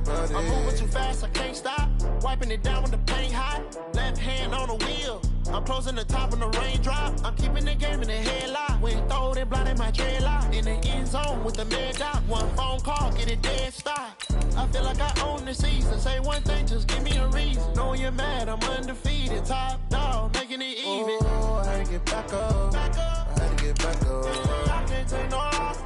I'm moving too fast, I can't stop. Wiping it down when the paint hot. Left hand on the wheel. I'm closing the top when the raindrop. I'm keeping the game in the headlock. When throw it blind in my dreadlock. In the end zone with the mad dot. One phone call, get it dead stop. I feel like I own the season. Say one thing, just give me a reason. Knowing you're mad, I'm undefeated. Top dog, making it even. Oh, I had to get back up. Back up. I had to get back up. I can't take no off.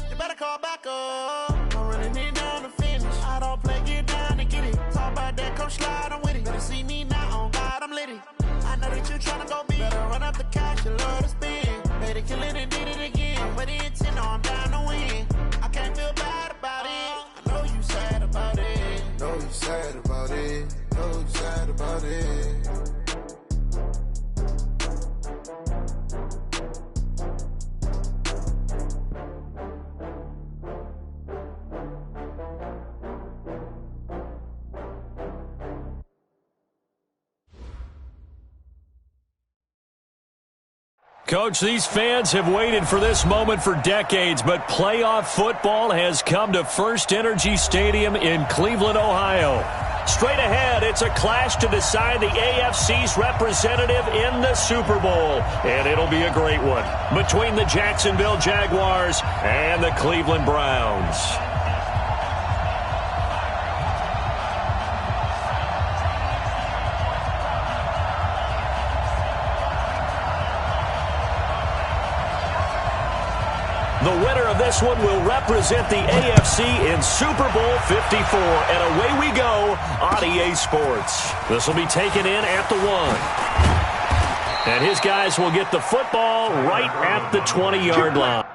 You better call back up. I'm running it down to finish. I don't play, get down to get it. Talk about that, come slide, I'm with it. Better see me now, on God, I'm litty. I know that you tryna go big. Better run up the cash, you love to spend. Better kill it and did it again. But the intent, no, I'm down to win. I can't feel bad about it. I know you sad about it. Know you sad about it. Know you sad about it. Coach, these fans have waited for this moment for decades, but playoff football has come to First Energy Stadium in Cleveland, Ohio. Straight ahead, it's a clash to decide the AFC's representative in the Super Bowl, and it'll be a great one between the Jacksonville Jaguars and the Cleveland Browns. The winner of this one will represent the AFC in Super Bowl 54. And away we go on EA Sports. This will be taken in at the 1. And his guys will get the football right at the 20-yard line.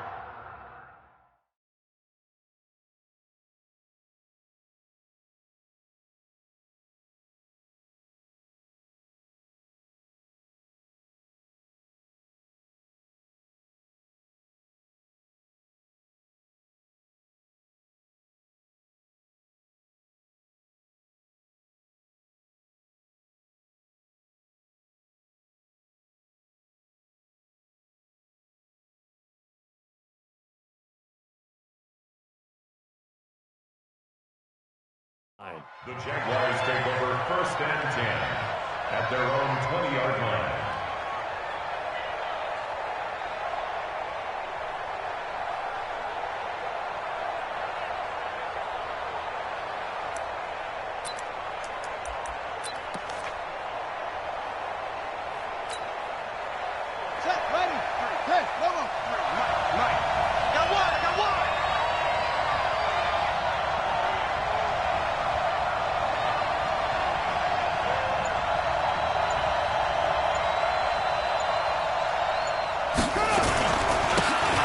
The Jaguars take over 1st and 10 at their own 20-yard line. Set, ready, hey, come on. Mike. Got one.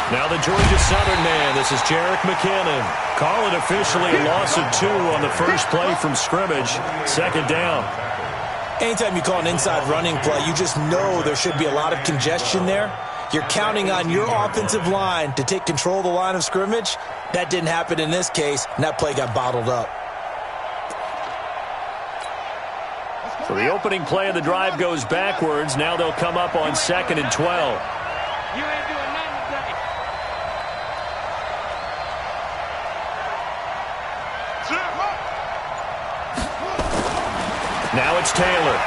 Now the Georgia Southern man, this is Jerick McKinnon. Call it officially a loss of 2 on the first play from scrimmage. 2nd down. Anytime you call an inside running play, you just know there should be a lot of congestion there. You're counting on your offensive line to take control of the line of scrimmage. That didn't happen in this case, and that play got bottled up. So the opening play of the drive goes backwards. Now they'll come up on 2nd and 12. You ain't doing nothing today. Now it's Taylor.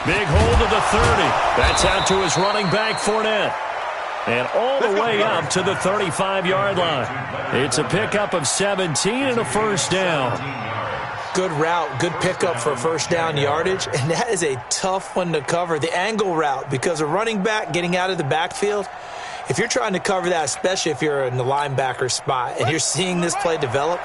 Big hold of the 30. That's out to his running back, Fournette. And all the way up to the 35-yard line. It's a pickup of 17 and a first down. Good route, good pickup for first down yardage, and that is a tough one to cover, the angle route, because a running back getting out of the backfield, if you're trying to cover that, especially if you're in the linebacker spot and you're seeing this play develop,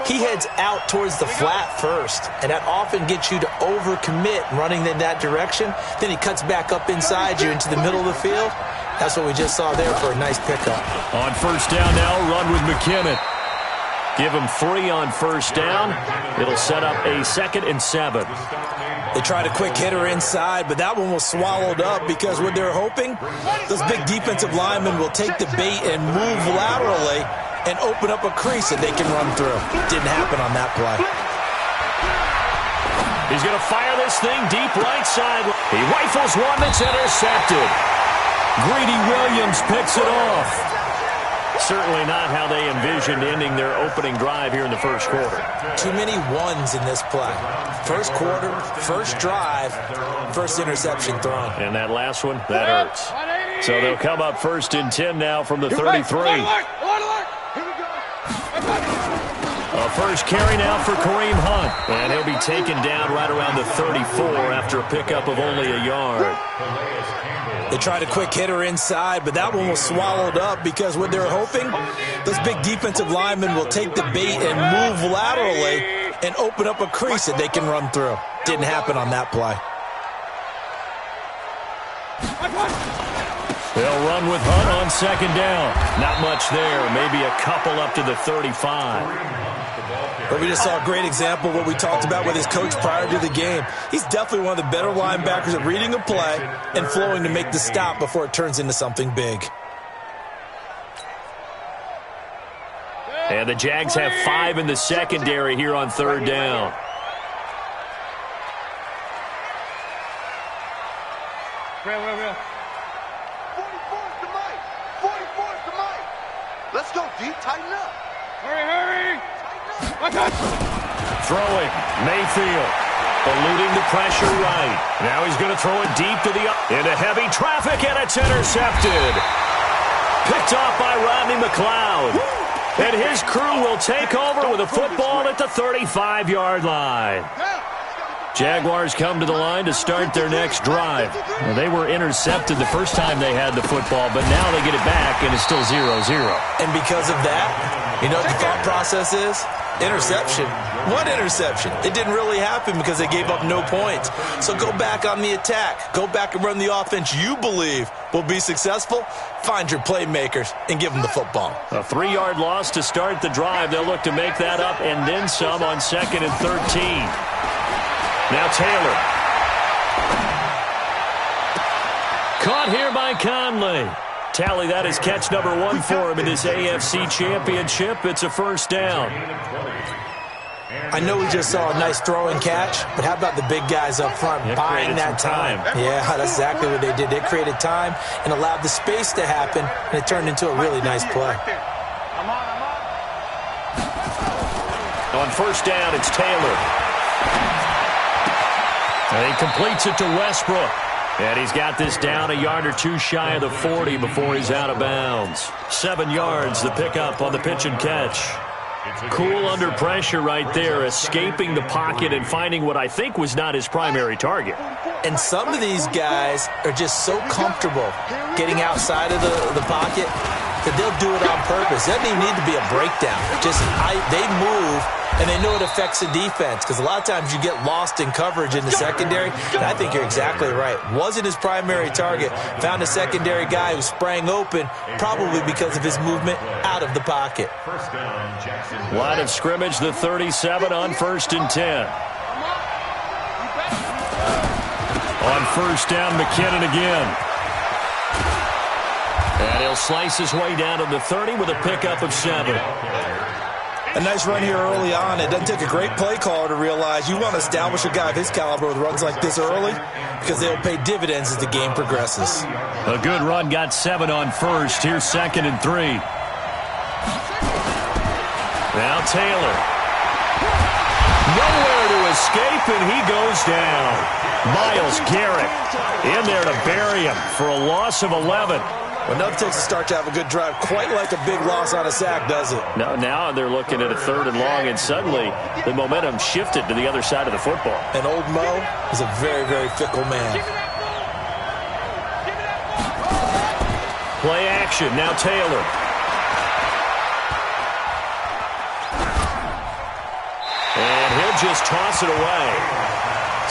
he heads out towards the flat first, and that often gets you to overcommit running in that direction. Then he cuts back up inside you into the middle of the field. That's what we just saw there for a nice pickup. On first down now, run with McKinnon. Give him 3 on first down. It'll set up a 2nd and 7. They tried a quick hitter inside, but that one was swallowed up because what they're hoping, those big defensive linemen will take the bait and move laterally and open up a crease that they can run through. Didn't happen on that play. He's going to fire this thing deep right side. He rifles one that's intercepted. Greedy Williams picks it off. Certainly not how they envisioned ending their opening drive here in the first quarter. Too many ones in this play. First quarter, first drive, first interception thrown. And that last one, that hurts. So they'll come up 1st and 10 now from the 33. A first carry now for Kareem Hunt. And he'll be taken down right around the 34 after a pickup of only a yard. They tried a quick hitter inside, but that one was swallowed up because what they're hoping, those big defensive linemen will take the bait and move laterally and open up a crease that they can run through. Didn't happen on that play. They'll run with Hunt on 2nd down. Not much there, maybe a couple up to the 35. But we just saw a great example of what we talked about with his coach prior to the game. He's definitely one of the better linebackers at reading a play and flowing to make the stop before it turns into something big. And the Jags have 5 in the secondary here on 3rd down. Real. 44's to Mike. 44's to Mike. Let's go, D. Tighten up. Hurry. Throwing, Mayfield, eluding the pressure right. Now he's going to throw it deep to into heavy traffic, and it's intercepted. Picked off by Rodney McLeod. And his crew will take over with a football at the 35-yard line. Jaguars come to the line to start their next drive. Well, they were intercepted the first time they had the football, but now they get it back, and it's still 0-0. And because of that, you know what the thought process is? Interception. What interception? It didn't really happen because they gave up no points. So go back on the attack. Go back and run the offense you believe will be successful. Find your playmakers and give them the football. A 3-yard loss to start the drive. They'll look to make that up and then some on 2nd and 13. Now Taylor. Caught here by Conley. Tally that is catch number 1 for him in this AFC Championship. It's a 1st down. I know we just saw a nice throw and catch, but how about the big guys up front buying that time? Yeah, that's exactly what they did. They created time and allowed the space to happen, and it turned into a really nice play. On 1st down, it's Taylor. And he completes it to Westbrook. And he's got this down a yard or two shy of the 40 before he's out of bounds. 7 yards, the pickup on the pitch and catch. Cool under pressure right there, escaping the pocket and finding what I think was not his primary target. And some of these guys are just so comfortable getting outside of the pocket that they'll do it on purpose. It doesn't even need to be a breakdown. They move, and they know it affects the defense because a lot of times you get lost in coverage in the secondary, and I think you're exactly right. Wasn't his primary target. Found a secondary guy who sprang open, probably because of his movement out of the pocket. Line of scrimmage, the 37 on 1st and 10. On 1st down, McKinnon again. And he'll slice his way down to the 30 with a pickup of 7. A nice run here early on. It doesn't take a great play caller to realize you want to establish a guy of his caliber with runs like this early because they'll pay dividends as the game progresses. A good run, got 7 on 1st. Here's 2nd and 3. Now Taylor. Nowhere to escape, and he goes down. Myles Garrett in there to bury him for a loss of 11. Well, nothing takes a start to have a good drive quite like a big loss on a sack, does it? No, now they're looking at a 3rd and long, and suddenly the momentum shifted to the other side of the football. And old Mo is a very, very fickle man. Play action, now Taylor. And he'll just toss it away.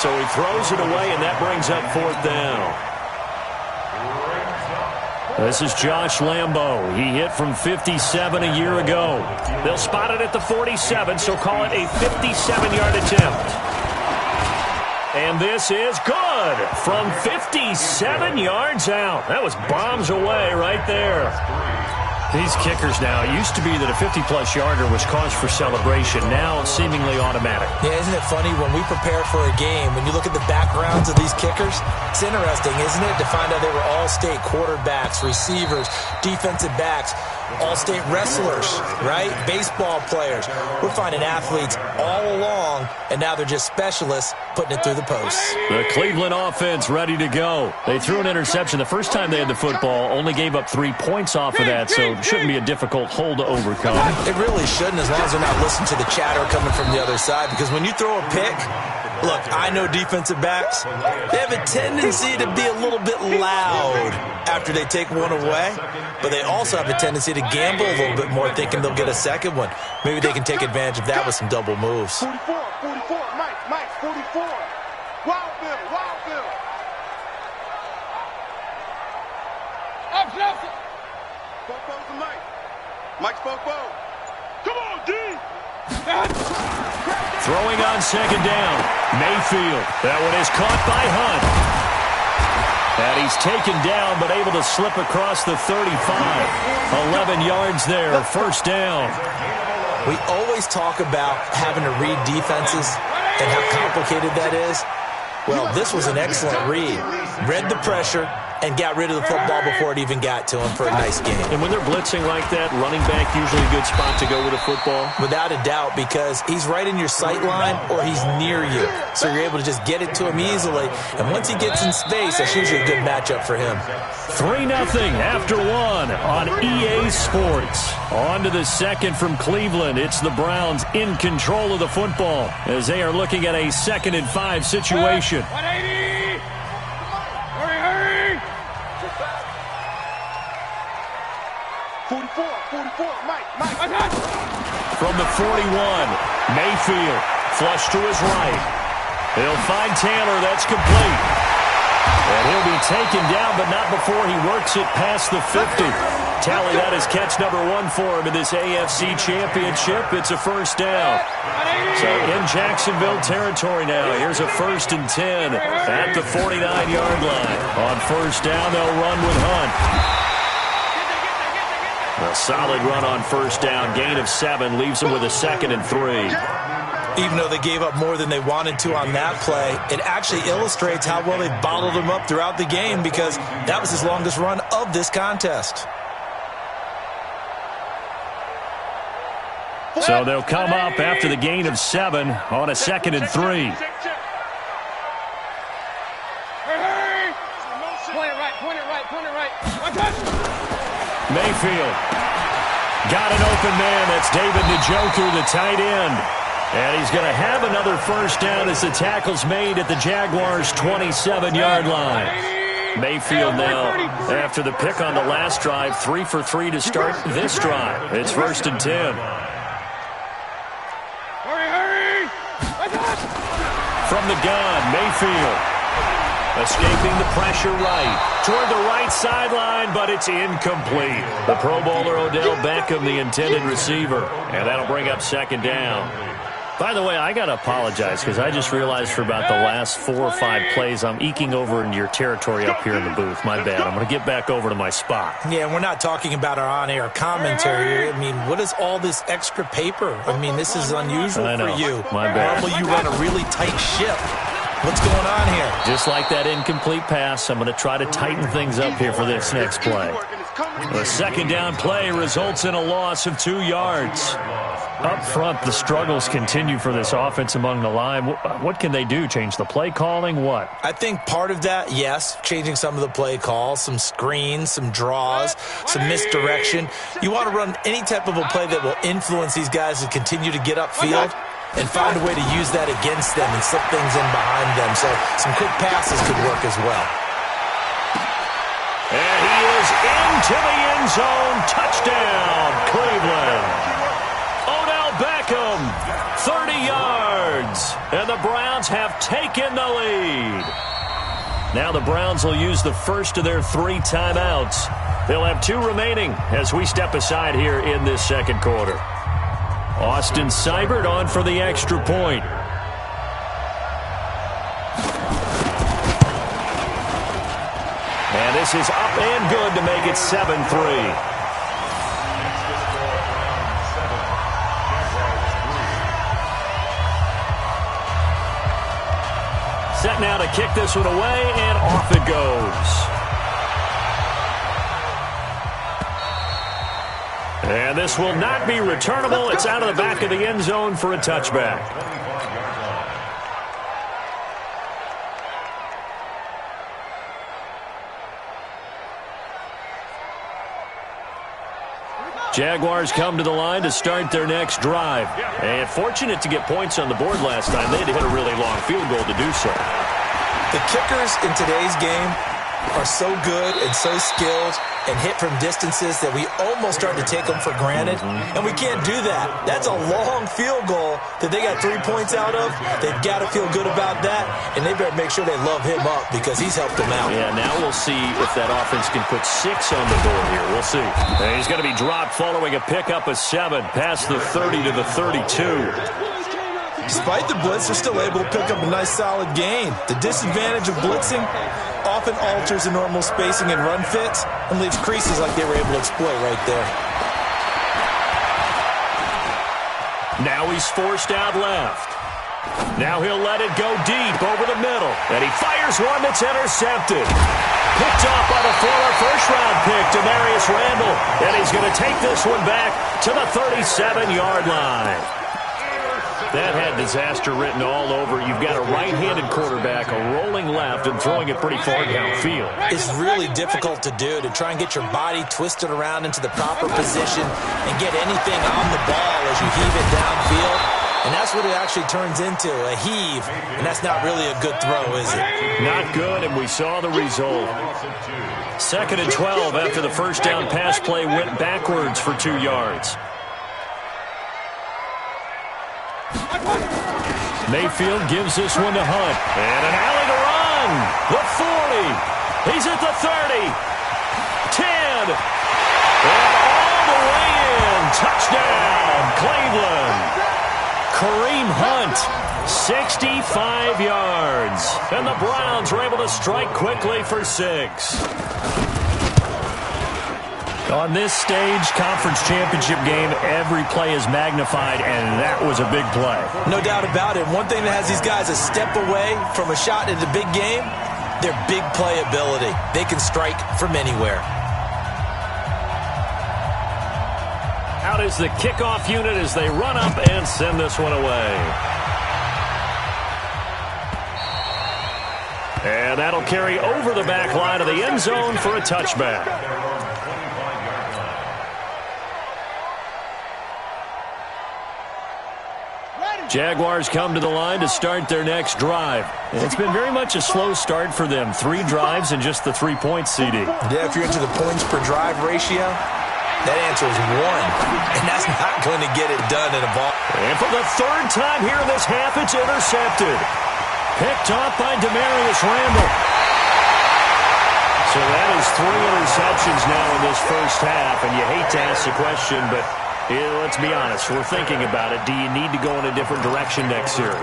So he throws it away, and that brings up 4th down. This is Josh Lambo. He hit from 57 a year ago. They'll spot it at the 47, so call it a 57-yard attempt. And this is good from 57 yards out. That was bombs away right there. These kickers now, it used to be that a 50-plus yarder was cause for celebration. Now it's seemingly automatic. Yeah, isn't it funny when we prepare for a game, when you look at the backgrounds of these kickers, it's interesting, isn't it, to find out they were all-state quarterbacks, receivers, defensive backs, all-state wrestlers, right? Baseball players. We're finding athletes all along, and now they're just specialists putting it through the posts. The Cleveland offense ready to go. They threw an interception the first time they had the football, only gave up 3 points off of that, so it shouldn't be a difficult hole to overcome. It really shouldn't, as long as they're not listening to the chatter coming from the other side, because when you throw a pick, look, I know defensive backs, they have a tendency to be a little bit loud after they take one away, but they also have a tendency to gamble a little bit more, thinking they'll get a second one. Maybe they can take advantage of that with some double moves. 44, Mike, 44. Wild Bill. Up. Bobo's to Mike. Mike's Bobo. Come on, D. Throwing on second down. Mayfield. That one is caught by Hunt. And he's taken down, but able to slip across the 35. 11 yards there, first down. We always talk about having to read defenses and how complicated that is. Well, this was an excellent read. Read the pressure and got rid of the football before it even got to him for a nice game. And when they're blitzing like that, running back usually a good spot to go with a football? Without a doubt, because he's right in your sight line or he's near you. So you're able to just get it to him easily. And once he gets in space, that's usually a good matchup for him. 3-0 after one on EA Sports. On to the second from Cleveland. It's the Browns in control of the football as they are looking at a 2nd and 5 situation. 180. Hurry. 44, Mike. From the 41, Mayfield, flush to his right. He'll find Taylor, that's complete. And he'll be taken down, but not before he works it past the 50. Tally that is catch number 1 for him in this AFC Championship. It's a first down. So in Jacksonville territory now, here's a 1st and 10 at the 49-yard line. On first down, they'll run with Hunt. A solid run on first down. Gain of 7 leaves them with a 2nd and 3. Even though they gave up more than they wanted to on that play, it actually illustrates how well they've bottled him up throughout the game, because that was his longest run of this contest. So they'll come up after the gain of 7 on a 2nd and 3. Hurry. Point it right. One touch. Mayfield got an open man. That's David Njoku, the tight end. And he's going to have another first down as the tackle's made at the Jaguars' 27-yard line. Mayfield now, after the pick on the last drive, 3 for 3 to start this drive. It's 1st and 10. Hurry. From the gun, Mayfield. Escaping the pressure right. Toward the right sideline, but it's incomplete. The Pro Bowler Odell Beckham, the intended receiver. And that'll bring up 2nd down. By the way, I got to apologize because I just realized for about the last 4 or 5 plays, I'm eking over into your territory up here in the booth. My bad. I'm going to get back over to my spot. Yeah, we're not talking about our on-air commentary. I mean, what is all this extra paper? I mean, this is unusual for you. My bad. Normally you run a really tight ship. What's going on here? Just like that incomplete pass, I'm going to try to tighten things up here for this next play. The 2nd down play results in a loss of 2 yards. Up front, the struggles continue for this offense among the line. What can they do? Change the play calling? What? I think part of that, yes, changing some of the play calls, some screens, some draws, some misdirection. You want to run any type of a play that will influence these guys to continue to get upfield and find a way to use that against them and slip things in behind them. So some quick passes could work as well. And he is into the end zone. Touchdown, Cleveland. Odell Beckham, 30 yards. And the Browns have taken the lead. Now the Browns will use the first of their 3 timeouts. They'll have 2 remaining as we step aside here in this 2nd quarter. Austin Seibert on for the extra point. And this is up and good to make it 7-3. Set now to kick this one away, and off it goes. And this will not be returnable. It's out of the back of the end zone for a touchback. Jaguars come to the line to start their next drive. And fortunate to get points on the board last time. They had to hit a really long field goal to do so. The kickers in today's game are so good and so skilled and hit from distances that we almost start to take them for granted. And we can't do that. That's a long field goal that they got 3 points out of. They've got to feel good about that, and they better make sure they love him up because he's helped them out. Yeah, now we'll see if that offense can put 6 on the board here. We'll see. And he's going to be dropped following a pickup of 7 past the 30 to the 32. Despite the blitz, they're still able to pick up a nice solid gain. The disadvantage of blitzing often alters the normal spacing and run fits and leaves creases like they were able to exploit right there. Now he's forced out left. Now he'll let it go deep over the middle. And he fires one that's intercepted. Picked off by the former first-round pick, Demarius Randall. And he's going to take this one back to the 37-yard line. That had disaster written all over. You've got a right-handed quarterback, a rolling left, and throwing it pretty far downfield. It's really difficult to do, to try and get your body twisted around into the proper position and get anything on the ball as you heave it downfield. And that's what it actually turns into, a heave. And that's not really a good throw, is it? Not good, and we saw the result. 2nd and 12 after the first down pass play went backwards for 2 yards. Mayfield gives this one to Hunt. And an alley to run. The 40. He's at the 30. 10. And all the way in. Touchdown, Cleveland. Kareem Hunt, 65 yards. And the Browns were able to strike quickly for 6. On this stage, conference championship game, every play is magnified, and that was a big play. No doubt about it. One thing that has these guys a step away from a shot in the big game, their big play ability. They can strike from anywhere. Out is the kickoff unit as they run up and send this one away. And that'll carry over the back line of the end zone for a touchback. Jaguars come to the line to start their next drive. It's been very much a slow start for them. 3 drives and just the 3 points, CD. Yeah, if you're into the points per drive ratio, that answer is 1. And that's not going to get it done in a ball. And for the 3rd time here in this half, it's intercepted. Picked off by Demarius Randall. So that is 3 interceptions now in this first half. And you hate to ask the question, but let's be honest, we're thinking about it. Do you need to go in a different direction next series?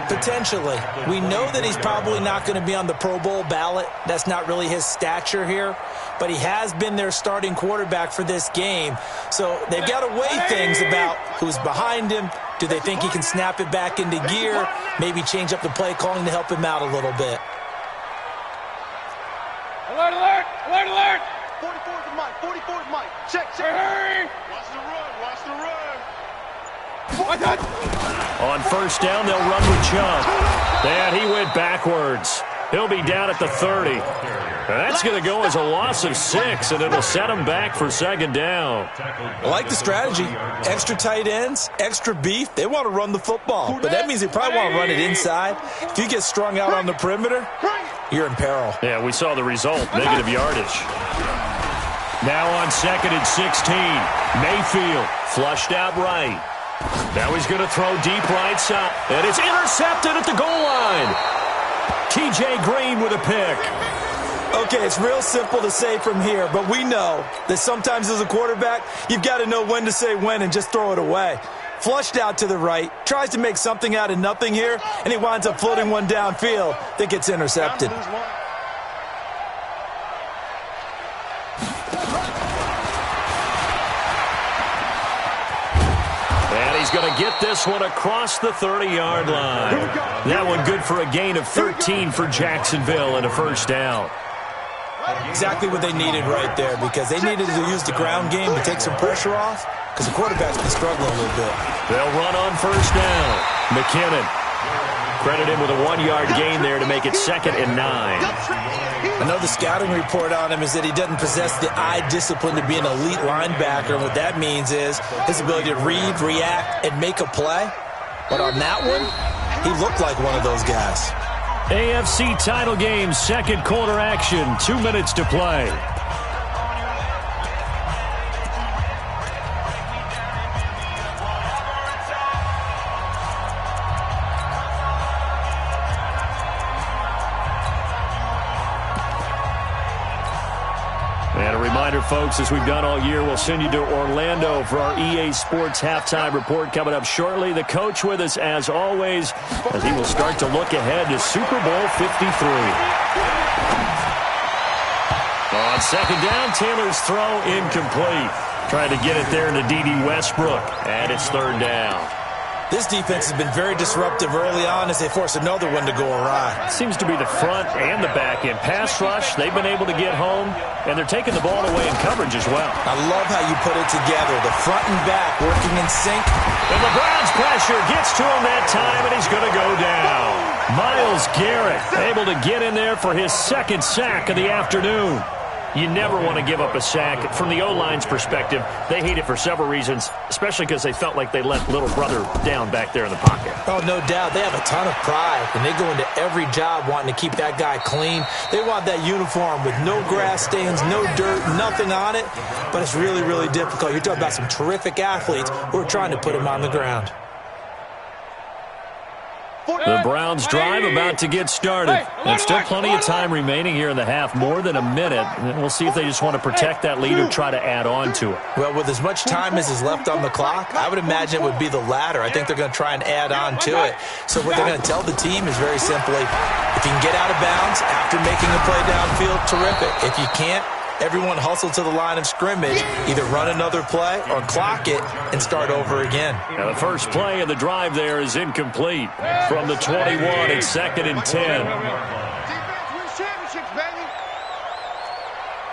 Potentially. We know that he's probably not going to be on the Pro Bowl ballot. That's not really his stature here. But he has been their starting quarterback for this game. So they've got to weigh things about who's behind him. Do they think he can snap it back into gear? Maybe change up the play calling to help him out a little bit. Alert, alert! Alert, alert! 44's the mic. 44's mic. Check. Hurry! Watch the run. Watch the run. Watch out! On first down, they'll run with Chubb. And he went backwards. He'll be down at the 30. And that's going to go as a loss of 6, and it'll set him back for 2nd down. I like the strategy. Extra tight ends, extra beef. They want to run the football. But that means they probably want to run it inside. If you get strung out on the perimeter, you're in peril. Yeah, we saw the result. Negative yardage. Now on 2nd and 16. Mayfield flushed out right. Now he's going to throw deep right side. And it's intercepted at the goal line. T.J. Green with a pick. Okay, it's real simple to say from here, but we know that sometimes as a quarterback, you've got to know when to say when and just throw it away. Flushed out to the right, tries to make something out of nothing here, and he winds up floating one downfield that gets intercepted. And he's going to get this one across the 30-yard line. That one good for a gain of 13 for Jacksonville and a first down. Exactly what they needed right there, because they needed to use the ground game to take some pressure off, because the quarterback's been struggling a little bit. They'll run on first down. McKinnon. Credit him with a 1-yard gain there to make it 2nd and 9. I know the scouting report on him is that he doesn't possess the eye discipline to be an elite linebacker. And what that means is his ability to read, react, and make a play. But on that one, he looked like one of those guys. AFC title game, second quarter action, 2 minutes to play. And a reminder, folks, as we've done all year, we'll send you to Orlando for our EA Sports halftime report coming up shortly. The coach with us, as always, as he will start to look ahead to Super Bowl 53. On second down, Taylor's throw incomplete. Trying to get it there to D.D. Westbrook, and it's third down. This defense has been very disruptive early on as they force another one to go awry. Seems to be the front and the back end. Pass rush, they've been able to get home, and they're taking the ball away in coverage as well. I love how you put it together. The front and back working in sync. And the Browns pressure gets to him that time, and he's going to go down. Myles Garrett able to get in there for his 2nd sack of the afternoon. You never want to give up a sack. From the O-line's perspective, they hate it for several reasons, especially because they felt like they let little brother down back there in the pocket. Oh, no doubt. They have a ton of pride, and they go into every job wanting to keep that guy clean. They want that uniform with no grass stains, no dirt, nothing on it, but it's really, really difficult. You're talking about some terrific athletes who are trying to put him on the ground. The Browns drive about to get started. And still plenty of time remaining here in the half, more than a minute. And we'll see if they just want to protect that lead or try to add on to it. Well, with as much time as is left on the clock, I would imagine it would be the latter. I think they're going to try and add on to it. So what they're going to tell the team is very simply, if you can get out of bounds after making a play downfield, terrific. If you can't, everyone hustle to the line of scrimmage, either run another play or clock it and start over again. Now the first play of the drive there is incomplete. From the 21, it's 2nd and 10. Defense wins championships, baby.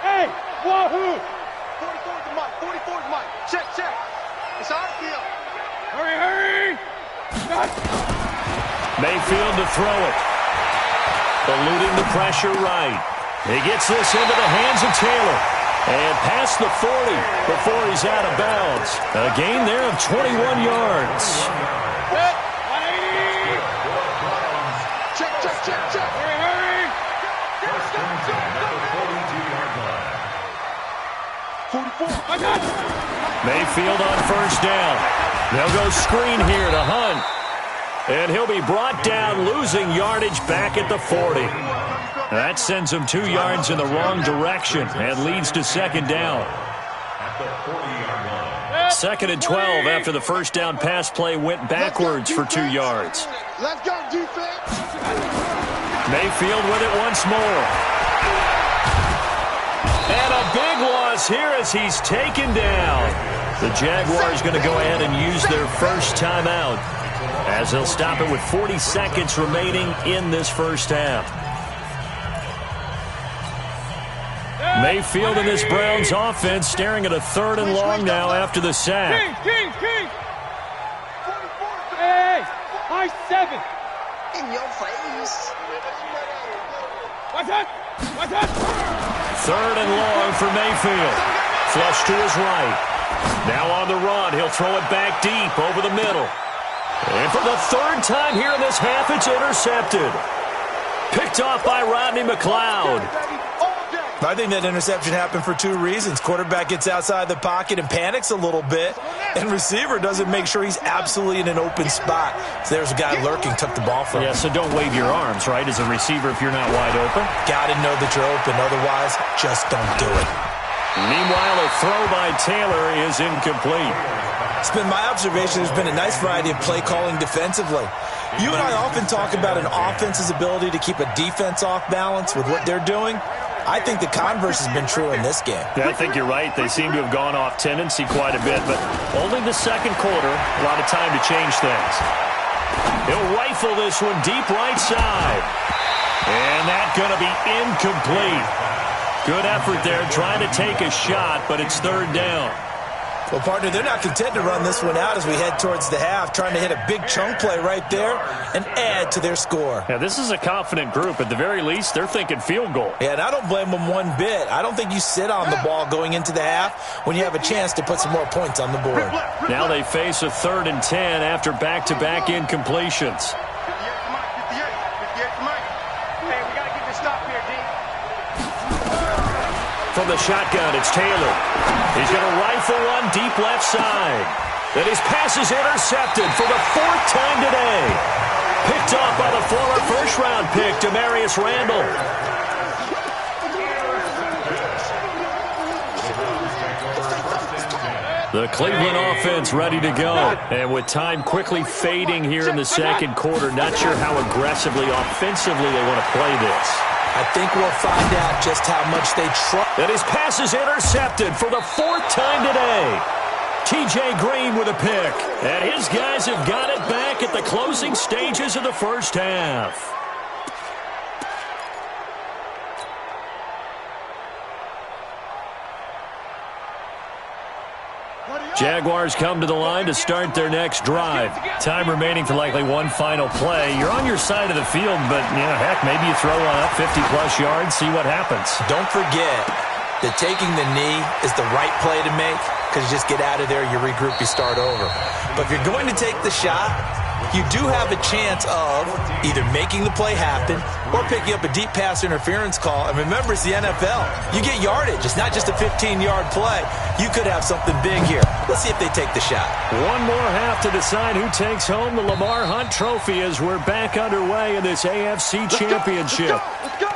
Hey, wahoo! 44's the mic. 44's mic. Check. It's out of field. Hurry! Mayfield to throw it. Eluding the pressure right. He gets this into the hands of Taylor. And past the 40 before he's out of bounds. A gain there of 21 yards. Check. Hurry! 44. Mayfield on first down. They'll go screen here to Hunt. And he'll be brought down, losing yardage back at the 40. That sends him 2 yards in the wrong direction and leads to second down. At the 40-yard line. 2nd and 12 after the first down pass play went backwards for 2 yards. Let's go, defense. Mayfield with it once more. And a big loss here as he's taken down. The Jaguars going to go ahead and use their first timeout as they'll stop it with 40 seconds remaining in this first half. Mayfield and this Browns offense staring at a 3rd and long now after the sack. King! Hey! High 7! In your face. What's that? 3rd and long for Mayfield. Flush to his right. Now on the run, he'll throw it back deep over the middle. And for the 3rd time here in this half, it's intercepted. Picked off by Rodney McLeod. I think that interception happened for 2 reasons. Quarterback gets outside the pocket and panics a little bit, and receiver doesn't make sure he's absolutely in an open spot. So there's a guy lurking, took the ball from him. Yeah, so don't wave your arms, right, as a receiver if you're not wide open. Got to know that you're open. Otherwise, just don't do it. Meanwhile, a throw by Taylor is incomplete. It's been my observation there's been a nice variety of play calling defensively. You and I often talk about an offense's ability to keep a defense off balance with what they're doing. I think the converse has been true in this game. Yeah, I think you're right. They seem to have gone off tendency quite a bit, but only the second quarter, a lot of time to change things. He'll rifle this one deep right side. And that's going to be incomplete. Good effort there trying to take a shot, but it's third down. Well, partner, they're not content to run this one out as we head towards the half, trying to hit a big chunk play right there and add to their score. Yeah, this is a confident group. At the very least, they're thinking field goal. Yeah, and I don't blame them one bit. I don't think you sit on the ball going into the half when you have a chance to put some more points on the board. Now they face a 3rd and 10 after back-to-back incompletions. From the shotgun, it's Taylor. He's going to rifle one deep left side. Then his pass is intercepted for the 4th time today. Picked off by the former first-round pick, Demarius Randall. The Cleveland offense ready to go. And with time quickly fading here in the second quarter, not sure how aggressively, offensively they want to play this. I think we'll find out just how much they try. And his pass is intercepted for the 4th time today. T.J. Green with a pick. And his guys have got it back at the closing stages of the first half. Jaguars come to the line to start their next drive. Time remaining for likely one final play. You're on your side of the field, but, heck, maybe you throw one up 50-plus yards, see what happens. Don't forget that taking the knee is the right play to make because you just get out of there, you regroup, you start over. But if you're going to take the shot, you do have a chance of either making the play happen or picking up a deep pass interference call. And remember, it's the NFL. You get yardage. It's not just a 15-yard play. You could have something big here. Let's see if they take the shot. One more half to decide who takes home the Lamar Hunt Trophy as we're back underway in this AFC Championship. Let's go.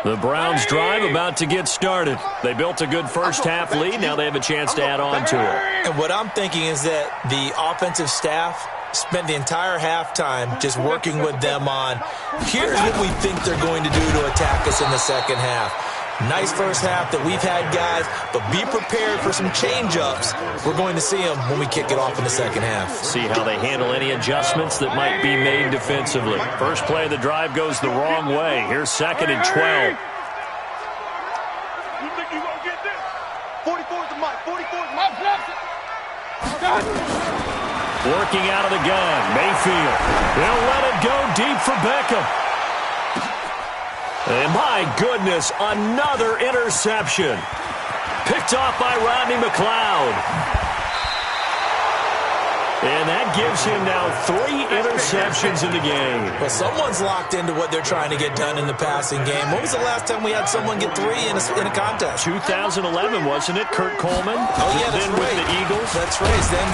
The Browns drive about to get started. They built a good first half lead. Now they have a chance to add on to it. And what I'm thinking is that the offensive staff spent the entire halftime just working with them on, here's what we think they're going to do to attack us in the second half. Nice first half that we've had, guys, but be prepared for some change-ups. We're going to see them when we kick it off in the second half. See how they handle any adjustments that might be made defensively. First play of the drive goes the wrong way. Here's 2nd and 12. You think you gonna get this? 44's the mic. 44's the mic. Working out of the gun, Mayfield. They'll let it go deep for Beckham. And my goodness, another interception. Picked off by Rodney McLeod. And that gives him now 3 interceptions in the game. Well, someone's locked into what they're trying to get done in the passing game. When was the last time we had someone get 3 in a contest? 2011, wasn't it? Kurt Coleman. Oh, yeah, that's then right. with the Eagles. That's right. Then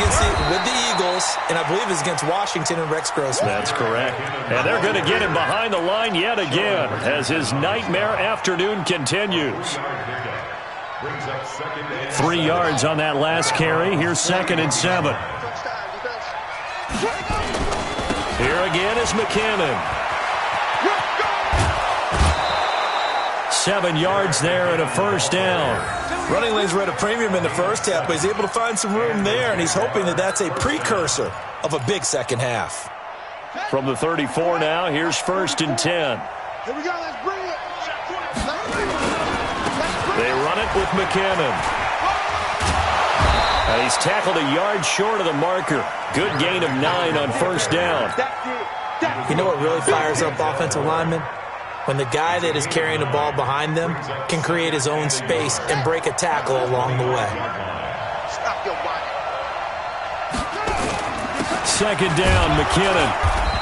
with the Eagles, and I believe it's against Washington and Rex Grossman. That's correct. And they're going to get him behind the line yet again as his nightmare afternoon continues. 3 yards on that last carry. Here's 2nd and 7. Here again is McKinnon. 7 yards there and a first down. Running lanes were at a premium in the first half, but he's able to find some room there, and he's hoping that that's a precursor of a big second half. From the 34 now, here's 1st and 10. Here we go. Let's bring it. They run it with McKinnon. And he's tackled a yard short of the marker. Good gain of 9 on first down. You know what really fires up offensive linemen? When the guy that is carrying the ball behind them can create his own space and break a tackle along the way. Stop your body. 2nd down, McKinnon.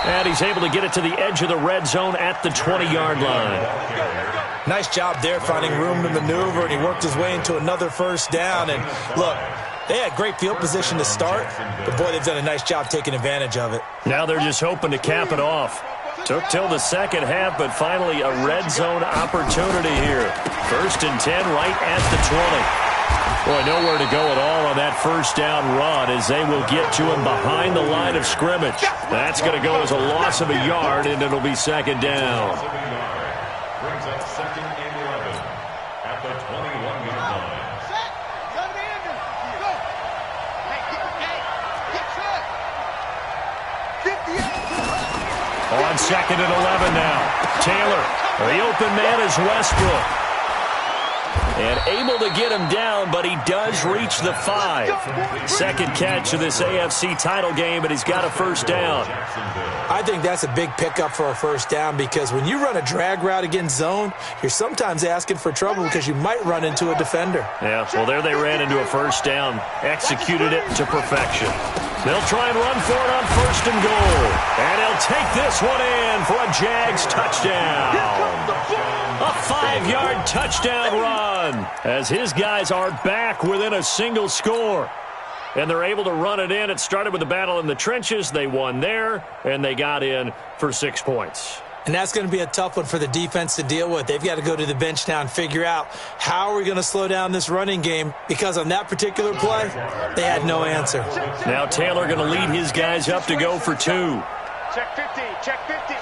And he's able to get it to the edge of the red zone at the 20-yard line. Nice job there finding room to maneuver, and he worked his way into another first down. And look, they had great field position to start, but boy, they've done a nice job taking advantage of it. Now they're just hoping to cap it off. Took till the second half, but finally a red zone opportunity here. 1st and 10 right at the 20. Boy, nowhere to go at all on that first down run as they will get to him behind the line of scrimmage. That's going to go as a loss of a yard, and it'll be second down. Brings up second and 11 at the 21-yard line. On second and 11 now. Taylor, the open man is Westbrook. And able to get him down, but he does reach the 5. Second catch of this AFC title game, and he's got a first down. I think that's a big pickup for a first down because when you run a drag route against zone, you're sometimes asking for trouble because you might run into a defender. Yeah, well, there they ran into a first down. Executed it to perfection. They'll try and run for it on first and goal. And he'll take this one in for a Jags touchdown. A 5-yard touchdown run as his guys are back within a single score. And they're able to run it in. It started with a battle in the trenches. They won there, and they got in for 6 points. And that's going to be a tough one for the defense to deal with. They've got to go to the bench now and figure out how are we going to slow down this running game because on that particular play, they had no answer. Now Taylor going to lead his guys up to go for 2. Check 50, check 50.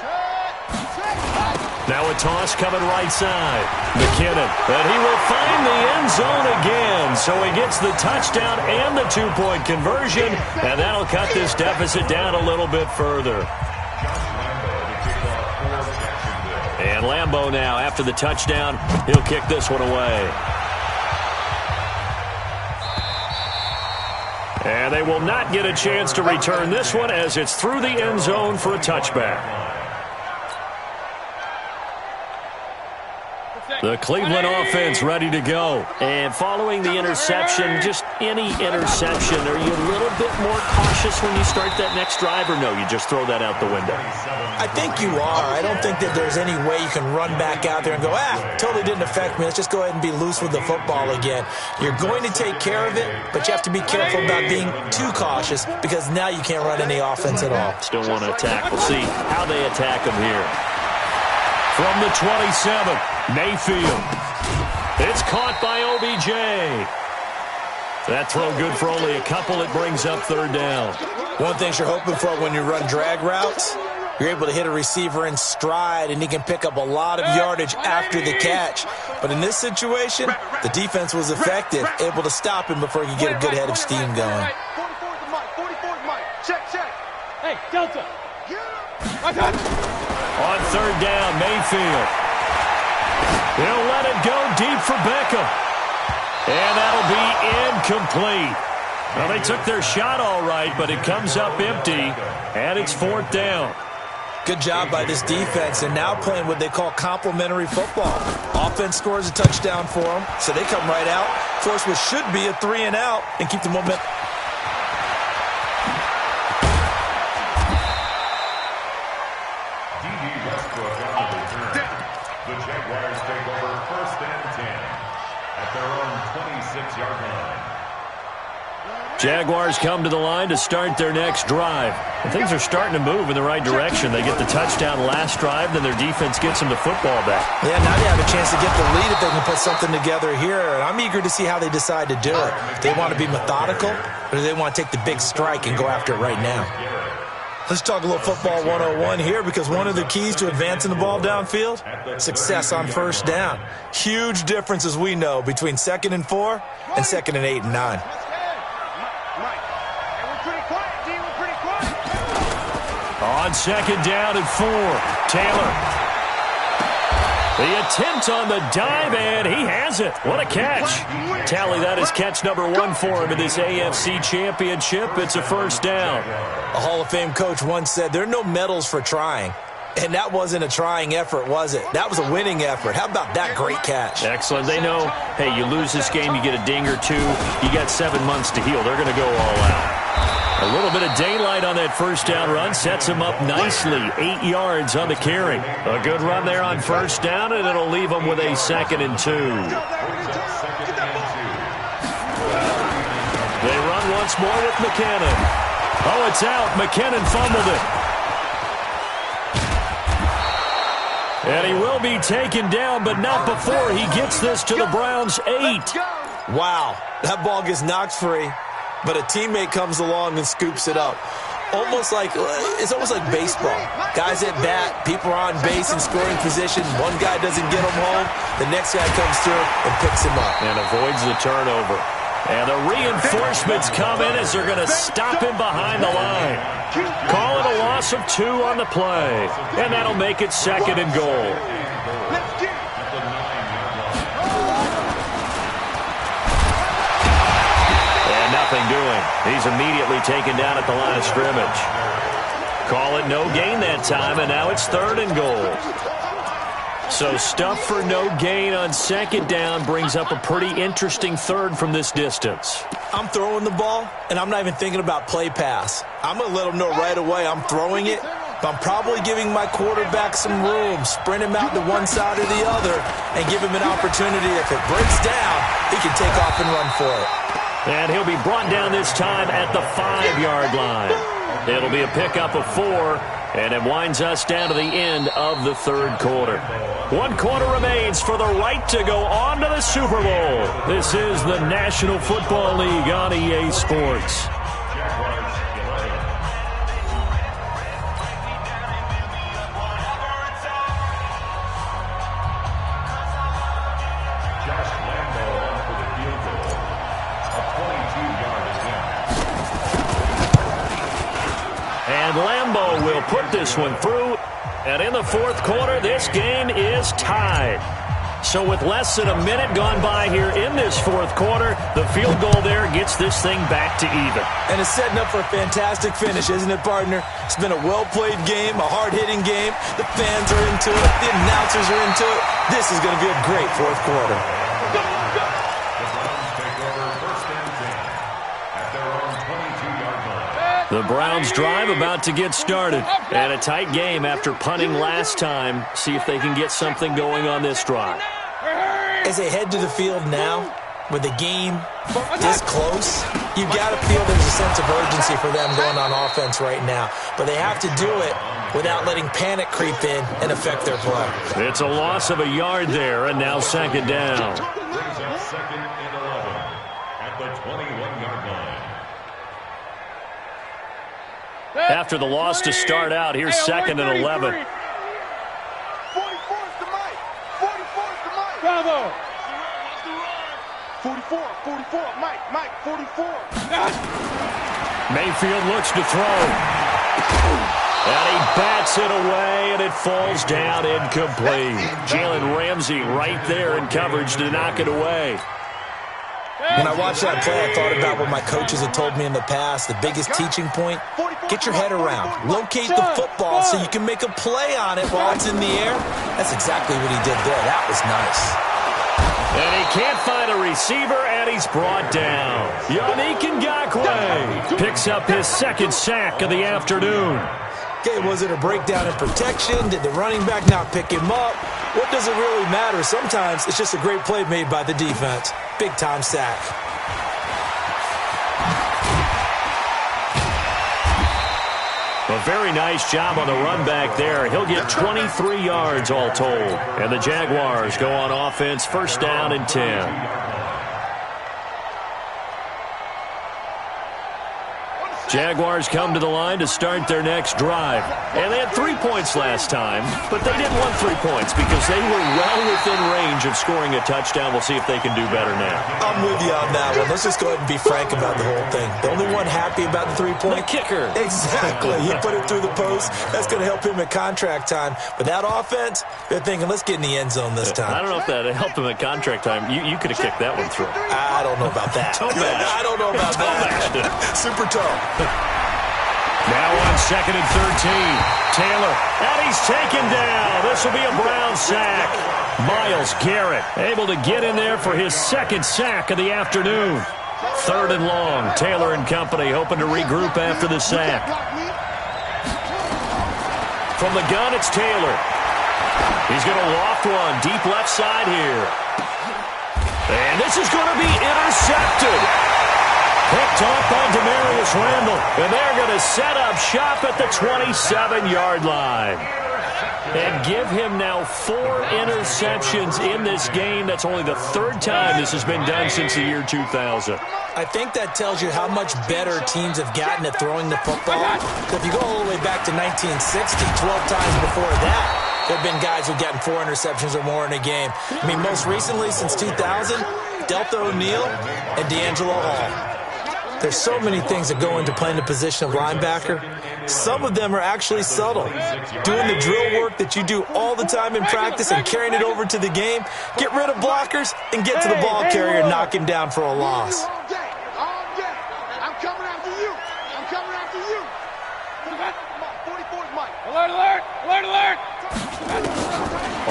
Now a toss coming right side. McKinnon, and he will find the end zone again. So he gets the touchdown and the 2-point conversion, and that'll cut this deficit down a little bit further. And Lambeau now, after the touchdown, he'll kick this one away. And they will not get a chance to return this one as it's through the end zone for a touchback. The Cleveland offense ready to go. And following the interception, just any interception, are you a little bit more cautious when you start that next drive, or no, you just throw that out the window? I think you are. I don't think that there's any way you can run back out there and go, totally didn't affect me. Let's just go ahead and be loose with the football again. You're going to take care of it, but you have to be careful about being too cautious because now you can't run any offense at all. Still want to attack. We'll see how they attack them here. From the 27, Mayfield. It's caught by OBJ. That throw good for only a couple. It brings up third down. One thing you're hoping for when you run drag routes, you're able to hit a receiver in stride, and he can pick up a lot of yardage after the catch. But in this situation, the defense was effective, able to stop him before he could get a good head of steam going. 44's the mic, 44's mic. Check, check. Hey, Delta. I got it. On third down, Mayfield. He'll let it go deep for Beckham. And that'll be incomplete. Well, they took their shot all right, but it comes up empty, and it's fourth down. Good job by this defense, and now playing what they call complementary football. Offense scores a touchdown for them, so they come right out, force what should be a 3-and-out, and keep the momentum. The Jaguars take over first and 10 at their own 26-yard line. Jaguars come to the line to start their next drive. And things are starting to move in the right direction. They get the touchdown last drive, then their defense gets them the football back. Yeah, now they have a chance to get the lead if they can put something together here. And I'm eager to see how they decide to do it. They want to be methodical, or do they want to take the big strike and go after it right now? Let's talk a little football 101 here because one of the keys to advancing the ball downfield, success on first down. Huge difference, as we know, between 2nd and 4 and 2nd and 8 and 9. On second down and 4, Taylor. The attempt on the dive, and he has it. What a catch. Tally, that is catch number 1 for him in this AFC Championship. It's a first down. A Hall of Fame coach once said, there are no medals for trying. And that wasn't a trying effort, was it? That was a winning effort. How about that great catch? Excellent. They know, hey, you lose this game, you get a ding or two. You got 7 months to heal. They're going to go all out. A little bit of daylight on that first down run sets him up nicely. 8 yards on the carry. A good run there on first down, and it'll leave him with a 2nd and 2. They run once more with McKinnon. Oh, it's out. McKinnon fumbled it. And he will be taken down, but not before he gets this to the Browns' 8. Wow, that ball gets knocked free, but a teammate comes along and scoops it up. It's almost like baseball. Guys at bat, people are on base in scoring position. One guy doesn't get him home. The next guy comes through and picks him up. And avoids the turnover. And the reinforcements come in as they're going to stop him behind the line. Call it a loss of 2 on the play. And that'll make it 2nd and goal. Nothing doing. He's immediately taken down at the line of scrimmage. Call it no gain that time, and now it's 3rd and goal. So stuff for no gain on 2nd down brings up a pretty interesting 3rd from this distance. I'm throwing the ball, and I'm not even thinking about play pass. I'm going to let him know right away I'm throwing it, but I'm probably giving my quarterback some room, sprint him out to one side or the other, and give him an opportunity. If it breaks down, he can take off and run for it. And he'll be brought down this time at the 5-yard line. It'll be a pickup of 4, and it winds us down to the end of the 3rd quarter. 1 quarter remains for the right to go on to the Super Bowl. This is the National Football League on EA Sports. Lambeau will put this one through, and in the 4th quarter, this game is tied. So with less than a minute gone by here in this 4th quarter, the field goal there gets this thing back to even. And it's setting up for a fantastic finish, isn't it, partner? It's been a well-played game, a hard-hitting game. The fans are into it. The announcers are into it. This is going to be a great 4th quarter. The Browns drive about to get started. And a tight game after punting last time. See if they can get something going on this drive. As they head to the field now, with the game this close, you've got to feel there's a sense of urgency for them going on offense right now. But they have to do it without letting panic creep in and affect their play. It's a loss of a yard there, and now 2nd down. Brings up 2nd and 11 at the 21-yard line. After the loss to start out, here's 2nd and 11. 44's to Mike. 44's to Mike. Bravo. 44, Mike, 44. Mayfield looks to throw. And he bats it away, and it falls down incomplete. Jalen Ramsey right there in coverage to knock it away. When I watched that play, I thought about what my coaches had told me in the past. The biggest teaching point, get your head around. Locate the football so you can make a play on it while it's in the air. That's exactly what he did there. That was nice. And he can't find a receiver, and he's brought down. Yannick Ngakoue picks up his 2nd sack of the afternoon. Okay, was it a breakdown in protection? Did the running back not pick him up? What does it really matter? Sometimes it's just a great play made by the defense. Big-time sack. A very nice job on the run back there. He'll get 23 yards all told. And the Jaguars go on offense, 1st down and 10. Jaguars come to the line to start their next drive. And they had 3 points last time, but they didn't want 3 points because they were well within range of scoring a touchdown. We'll see if they can do better now. I'm with you on that one. Let's just go ahead and be frank about the whole thing. The only one happy about the 3-point? The kicker. Exactly. He put it through the post. That's going to help him at contract time. But that offense, they're thinking, let's get in the end zone this time. I don't know if that helped him at contract time. You could have kicked that one through. I don't know about that. I don't know about that. Super tough. Now on 2nd and 13. Taylor, and he's taken down. This will be a Brown sack. Myles Garrett able to get in there for his 2nd sack of the afternoon. 3rd and long. Taylor and company hoping to regroup after the sack. From the gun, it's Taylor. He's going to loft one deep left side here. And this is going to be intercepted. Picked off by Demarius Randall. And they're going to set up shop at the 27-yard line. And give him now 4 interceptions in this game. That's only the 3rd time this has been done since the year 2000. I think that tells you how much better teams have gotten at throwing the football. So if you go all the way back to 1960, 12 times before that, there have been guys who've gotten 4 interceptions or more in a game. I mean, most recently, since 2000, Delta O'Neal and D'Angelo Hall. There's so many things that go into playing the position of linebacker. Some of them are actually subtle. Doing the drill work that you do all the time in practice and carrying it over to the game. Get rid of blockers and get to the ball carrier and knock him down for a loss. All day. I'm coming after you. I'm coming after you. Come on, 44's Mike. Alert.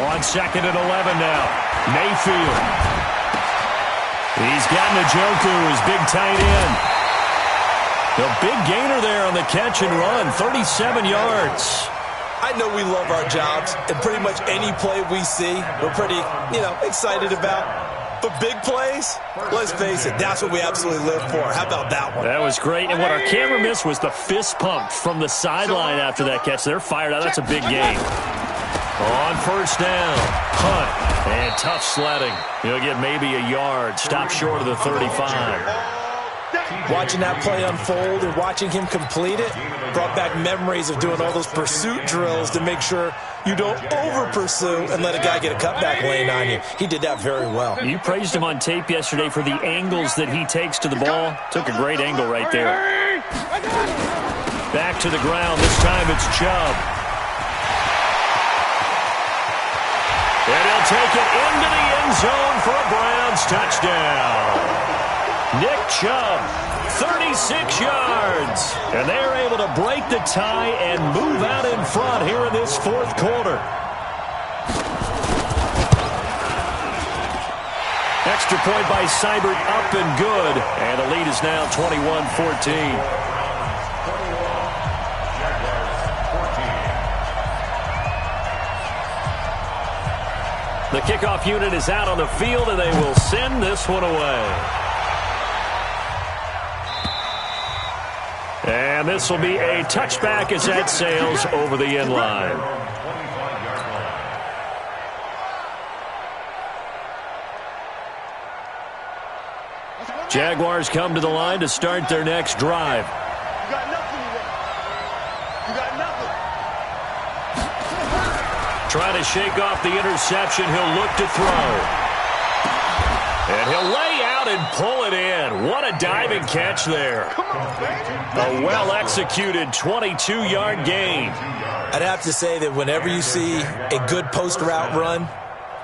On 2nd and 11 now. Mayfield. He's got Njoku, his big tight end. The big gainer there on the catch and run, 37 yards. I know we love our jobs, and pretty much any play we see, we're pretty, excited about. But big plays, let's face it, that's what we absolutely live for. How about that one? That was great, and what our camera missed was the fist pump from the sideline after that catch. They're fired out. That's a big game. On 1st down, punt, and tough sledding. He'll get maybe a yard, stop short of the 35. Watching that play unfold and watching him complete it brought back memories of doing all those pursuit drills to make sure you don't over-pursue and let a guy get a cutback lane on you. He did that very well. You praised him on tape yesterday for the angles that he takes to the ball. Took a great angle right there. Back to the ground. This time it's Chubb. And he'll take it into the end zone for a Browns touchdown. Nick Chubb, 36 yards. And they're able to break the tie and move out in front here in this 4th quarter. Extra point by Seibert, up and good. And the lead is now 21-14. The kickoff unit is out on the field, and they will send this one away. And this will be a touchback as that sails over the end line. Jaguars come to the line to start their next drive. You got nothing today. You got nothing. Trying to shake off the interception. He'll look to throw. And he'll lay out and pull it in. What a diving catch there. A well-executed 22-yard gain. I'd have to say that whenever you see a good post route run,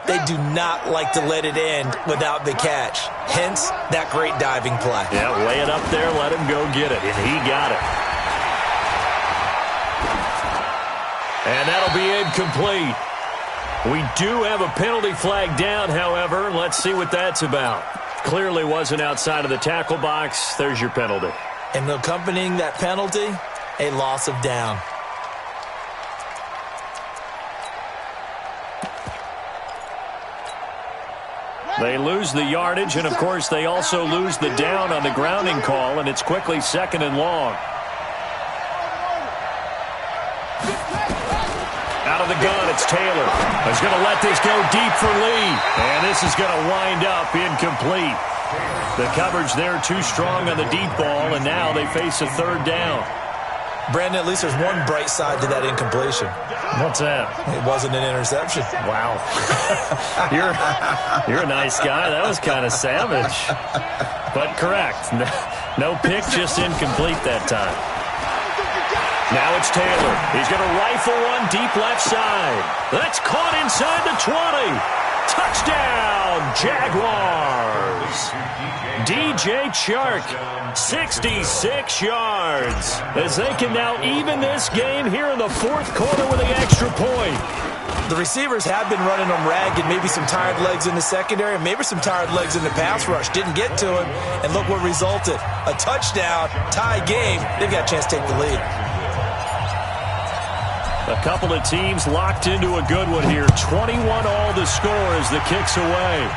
they do not like to let it end without the catch. Hence, that great diving play. Yeah, lay it up there, let him go get it. And he got it. And that'll be incomplete. We do have a penalty flag down, however. Let's see what that's about. Clearly wasn't outside of the tackle box. There's your penalty. And accompanying that penalty, a loss of down. They lose the yardage, and, of course, they also lose the down on the grounding call, and it's quickly 2nd and long. Out of the gun, it's Taylor. He's going to let this go deep for Lee. And this is going to wind up incomplete. The coverage there too strong on the deep ball, and now they face a 3rd down. Brandon, at least there's one bright side to that incompletion. What's that? It wasn't an interception. Wow. You're a nice guy. That was kind of savage. But correct. No pick, just incomplete that time. Now it's Taylor. He's going to rifle one deep left side. That's caught inside the 20. Touchdown, Jaguars. DJ Chark, 66 yards. As they can now even this game here in the 4th quarter with an extra point. The receivers have been running them ragged, maybe some tired legs in the secondary, and maybe some tired legs in the pass rush. Didn't get to him, and look what resulted. A touchdown, tie game. They've got a chance to take the lead. A couple of teams locked into a good one here. 21-all the score as the kick's away.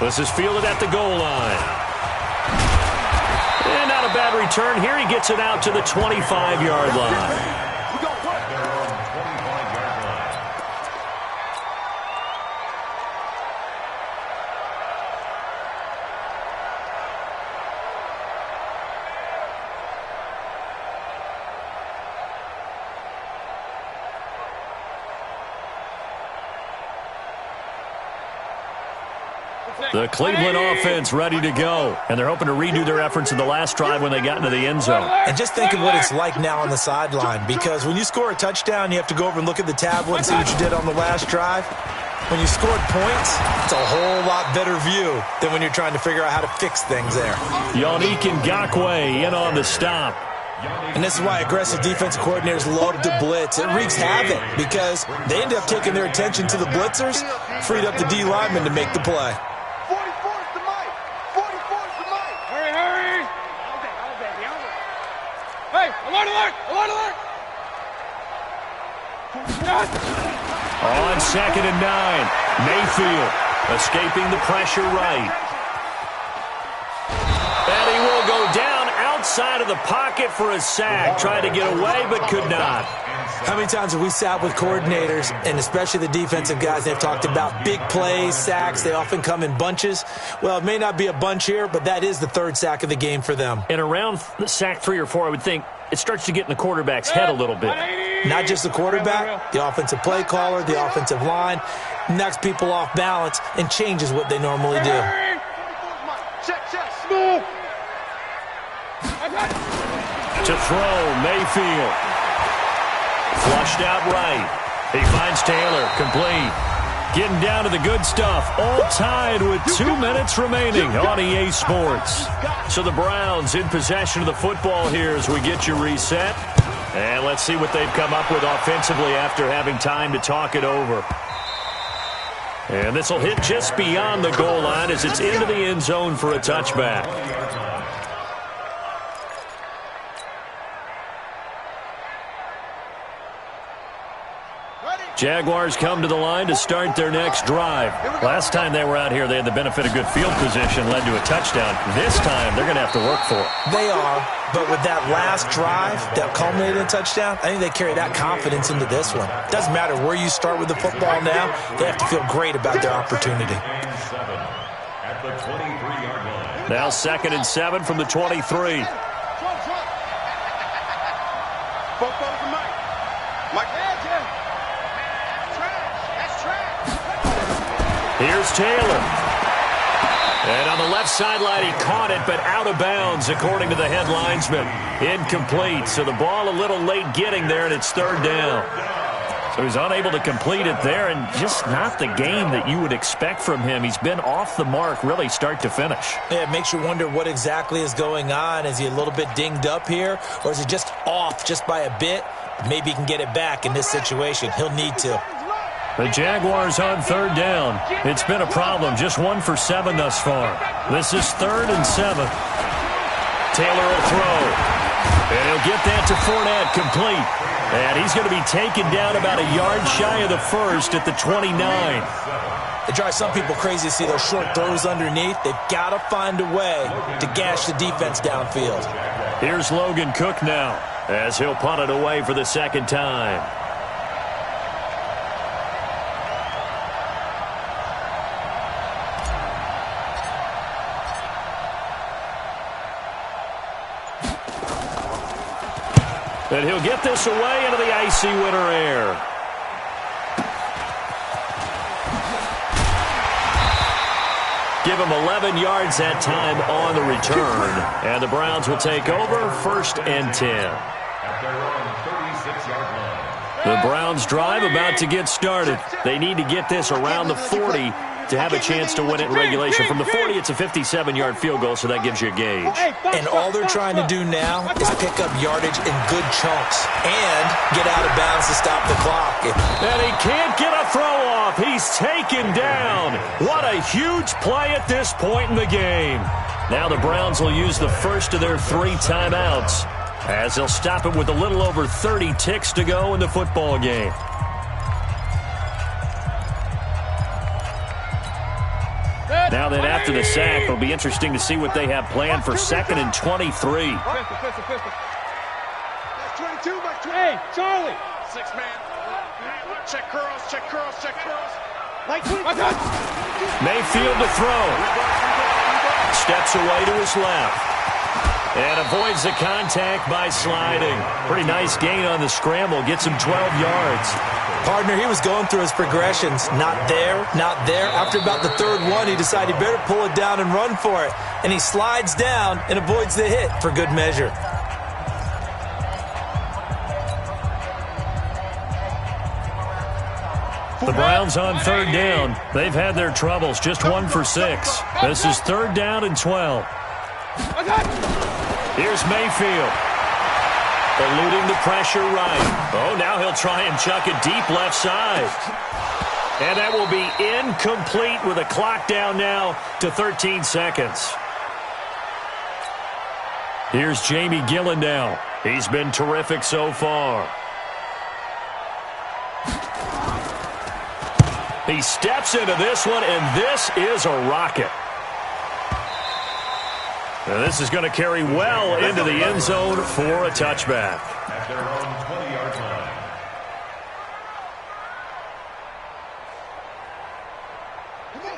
This is fielded at the goal line. And not a bad return here. He gets it out to the 25-yard line. The Cleveland offense ready to go. And they're hoping to redo their efforts in the last drive when they got into the end zone. And just think of what it's like now on the sideline, because when you score a touchdown, you have to go over and look at the tablet and see what you did on the last drive. When you scored points, it's a whole lot better view than when you're trying to figure out how to fix things there. Yannick Ngakoue in on the stop. And this is why aggressive defensive coordinators love to blitz. It wreaks havoc because they end up taking their attention to the blitzers, freed up the D lineman to make the play. 44's the mic. 44's the mic. Hurry, hurry. Hey, alert, alert, alert, alert. On 2nd and 9, Mayfield escaping the pressure right. And he will go down outside of the pocket for a sack. Tried to get away, but could not. How many times have we sat with coordinators, and especially the defensive guys, they've talked about big plays, sacks. They often come in bunches. Well, it may not be a bunch here, but that is the third sack of the game for them. And around sack 3 or 4, I would think it starts to get in the quarterback's head a little bit. Not just the quarterback, the offensive play caller, the offensive line, knocks people off balance and changes what they normally do. Check, check, smooth. To throw, Mayfield. Flushed out right. He finds Taylor, complete. Getting down to the good stuff. All tied with 2 minutes remaining on EA Sports. So the Browns in possession of the football here as we get you reset. And let's see what they've come up with offensively after having time to talk it over. And this will hit just beyond the goal line as it's into the end zone for a touchback. Jaguars come to the line to start their next drive. Last time they were out here, they had the benefit of good field position, led to a touchdown. This time, they're going to have to work for it. They are, but with that last drive that culminated in a touchdown, I think they carry that confidence into this one. Doesn't matter where you start with the football now, they have to feel great about their opportunity. At the 23-yard line. Now 2nd and 7 from the 23. Here's Taylor. And on the left sideline, he caught it, but out of bounds, according to the head linesman. Incomplete. So the ball a little late getting there, and it's 3rd down. So he's unable to complete it there, and just not the game that you would expect from him. He's been off the mark, really, start to finish. Yeah, it makes you wonder what exactly is going on. Is he a little bit dinged up here, or is he just off just by a bit? Maybe he can get it back in this situation. He'll need to. The Jaguars on 3rd down. It's been a problem. Just 1 for 7 thus far. This is 3rd and 7. Taylor will throw. And he'll get that to Fournette, complete. And he's going to be taken down about a yard shy of the first at the 29. It drives some people crazy to see those short throws underneath. They've got to find a way to gash the defense downfield. Here's Logan Cook now as he'll punt it away for the 2nd time. And he'll get this away into the icy winter air. Give him 11 yards that time on the return. And the Browns will take over 1st and 10. At their own 36-yard line. The Browns drive about to get started. They need to get this around the 40 to have a chance to win it in regulation. From the 40, it's a 57-yard field goal, so that gives you a gauge. And all they're trying to do now is pick up yardage in good chunks and get out of bounds to stop the clock. And he can't get a throw off. He's taken down. What a huge play at this point in the game. Now the Browns will use the first of their 3 timeouts as they'll stop it with a little over 30 ticks to go in the football game. Now then, after the sack, it'll be interesting to see what they have planned for 2nd and 23. That's 22, that's 20. Hey, Charlie. 6 man. Check curls, check curls, check curls. Mayfield to throw. Steps away to his left. And avoids the contact by sliding. Pretty nice gain on the scramble. Gets him 12 yards. Partner, he was going through his progressions. Not there, not there. After about the third one, he decided he better pull it down and run for it. And he slides down and avoids the hit for good measure. The Browns on third down. They've had their troubles, just 1 for 6. This is 3rd down and 12. Here's Mayfield. Eluding the pressure right. Oh, now he'll try and chuck it deep left side. And that will be incomplete with a clock down now to 13 seconds. Here's Jamie Gillen now. He's been terrific so far. He steps into this one, and this is a rocket. Now this is going to carry well into the end zone for a touchback. At their own 20-yard line.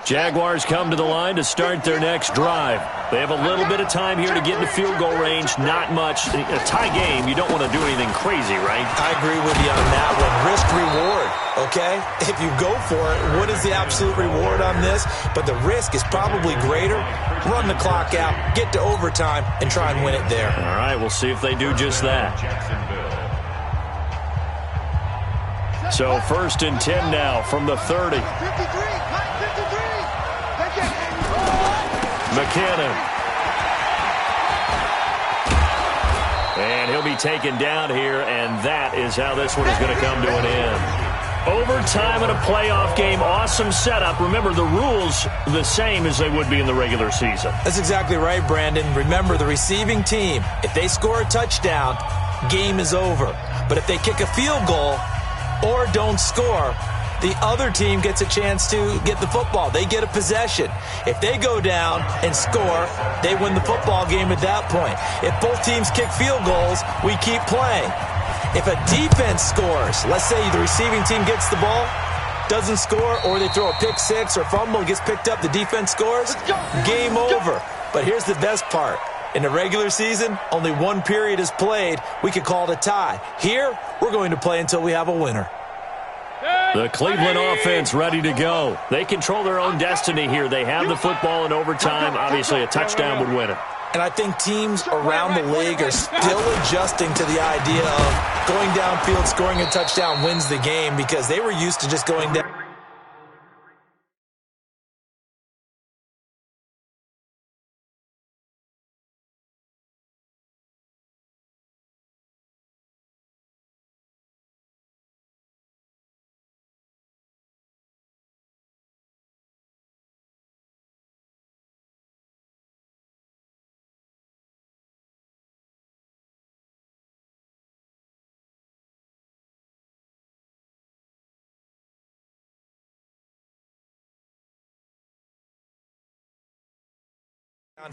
Jaguars come to the line to start their next drive. They have a little bit of time here to get into field goal range. Not much. A tie game, you don't want to do anything crazy, right? I agree with you on that one. Risk-reward, okay? If you go for it, what is the absolute reward on this? But the risk is probably greater. Run the clock out, get to overtime, and try and win it there. All right, we'll see if they do just that. So 1st and 10 now from the 30. 53. McKinnon. And he'll be taken down here, and that is how this one is going to come to an end. Overtime in a playoff game, awesome setup. Remember, the rules the same as they would be in the regular season. That's exactly right, Brandon. Remember, the receiving team, if they score a touchdown, game is over. But if they kick a field goal or don't score, the other team gets a chance to get the football. They get a possession. If they go down and score, they win the football game at that point. If both teams kick field goals, we keep playing. If a defense scores, let's say the receiving team gets the ball, doesn't score, or they throw a pick six or fumble, gets picked up, the defense scores, game over. But here's the best part. In the regular season, only one period is played. We could call it a tie. Here, we're going to play until we have a winner. The Cleveland offense ready to go. They control their own destiny here. They have the football in overtime. Obviously, a touchdown would win it. And I think teams around the league are still adjusting to the idea of going downfield, scoring a touchdown wins the game, because they were used to just going down.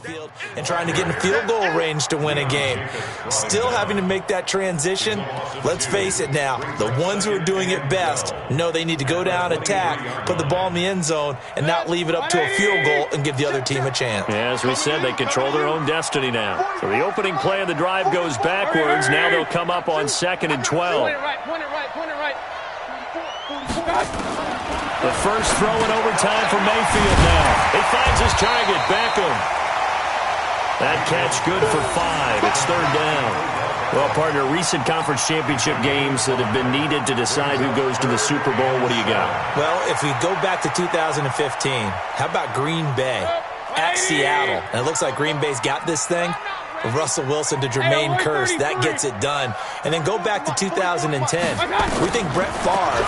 Field and trying to get in field goal range to win a game. Still having to make that transition. Let's face it now, the ones who are doing it best know they need to go down, attack, put the ball in the end zone, and not leave it up to a field goal and give the other team a chance. Yeah, as we said, they control their own destiny now. So the opening play of the drive goes backwards. Now they'll come up on 2nd and 12. Point it right. The first throw in overtime for Mayfield now. He finds his target, Beckham. That catch good for 5. It's 3rd down. Well, partner, recent conference championship games that have been needed to decide who goes to the Super Bowl. What do you got? Well, if we go back to 2015, how about Green Bay at Seattle? And it looks like Green Bay's got this thing. Russell Wilson to Jermaine Kearse. That gets it done. And then go back to 2010. We think Brett Favre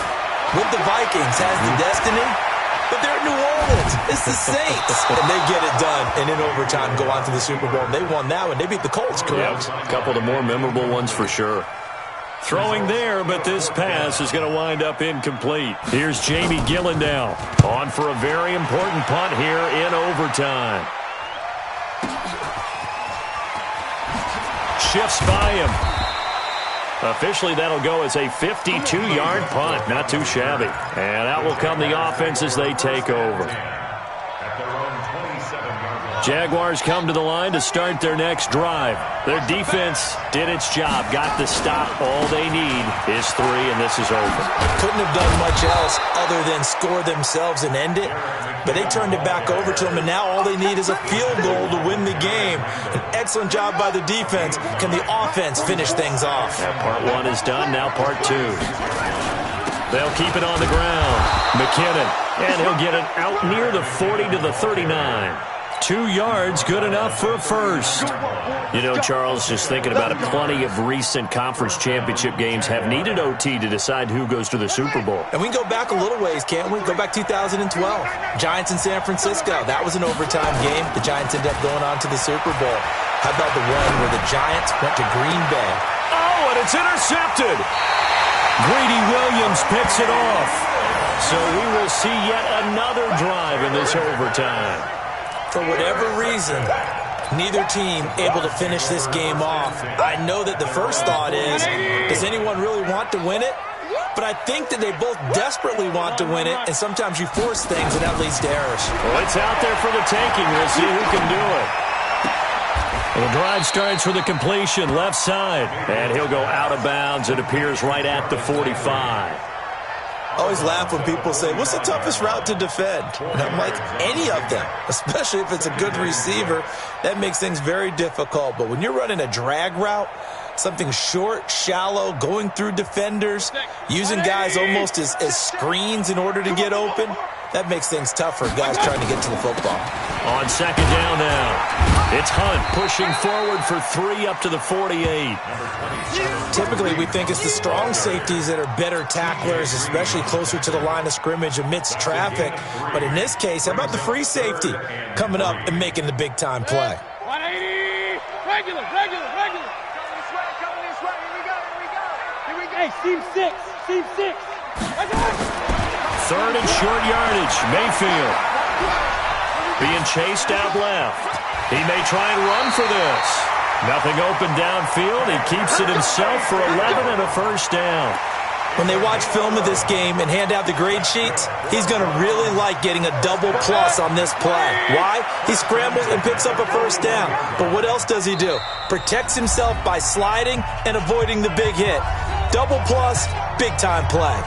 with the Vikings has the destiny. But they're at New Orleans. It's the Saints. And they get it done. And in overtime, go on to the Super Bowl. They won that one. They beat the Colts, correct? Yep. A couple of the more memorable ones for sure. Throwing there, but this pass is going to wind up incomplete. Here's Jamie Gillen now. On for a very important punt here in overtime. Shifts by him. Officially, that'll go as a 52-yard punt. Not too shabby. And out will come the offense as they take over. Jaguars come to the line to start their next drive. Their defense did its job, got the stop. All they need is 3, and this is over. Couldn't have done much else other than score themselves and end it, but they turned it back over to them, and now all they need is a field goal to win the game. An excellent job by the defense. Can the offense finish things off? Now part 1 is done, now part 2. They'll keep it on the ground. McKinnon, and he'll get it out near the 40 to the 39. 2 yards, good enough for a first. You know, Charles, just thinking about it, plenty of recent conference championship games have needed OT to decide who goes to the Super Bowl. And we can go back a little ways, can't we? Go back 2012. Giants in San Francisco. That was an overtime game. The Giants ended up going on to the Super Bowl. How about the one where the Giants went to Green Bay? Oh, and it's intercepted. Greedy Williams picks it off. So we will see yet another drive in this overtime. For whatever reason, neither team able to finish this game off. I know that the first thought is, does anyone really want to win it? But I think that they both desperately want to win it, and sometimes you force things, and that leads to errors. Well, it's out there for the taking. We'll see who can do it. Well, the drive starts with a completion left side, and he'll go out of bounds. It appears right at the 45. I always laugh when people say, what's the toughest route to defend? And I'm like, any of them, especially if it's a good receiver. That makes things very difficult. But when you're running a drag route, something short, shallow, going through defenders, using guys almost as screens in order to get open, that makes things tough for guys trying to get to the football. On second down now. It's Hunt pushing forward for 3 up to the 48. Typically, we think it's the strong safeties that are better tacklers, especially closer to the line of scrimmage amidst traffic. But in this case, how about the free safety coming up and making the big-time play? 180! Regular! Coming this way, here we go! Hey, seam 6! Third and short yardage. Mayfield being chased out left. He may try and run for this. Nothing open downfield. He keeps it himself for 11 and a first down. When they watch film of this game and hand out the grade sheets, he's going to really like getting a double plus on this play. Why? He scrambles and picks up a first down. But what else does he do? Protects himself by sliding and avoiding the big hit. Double plus, big-time play.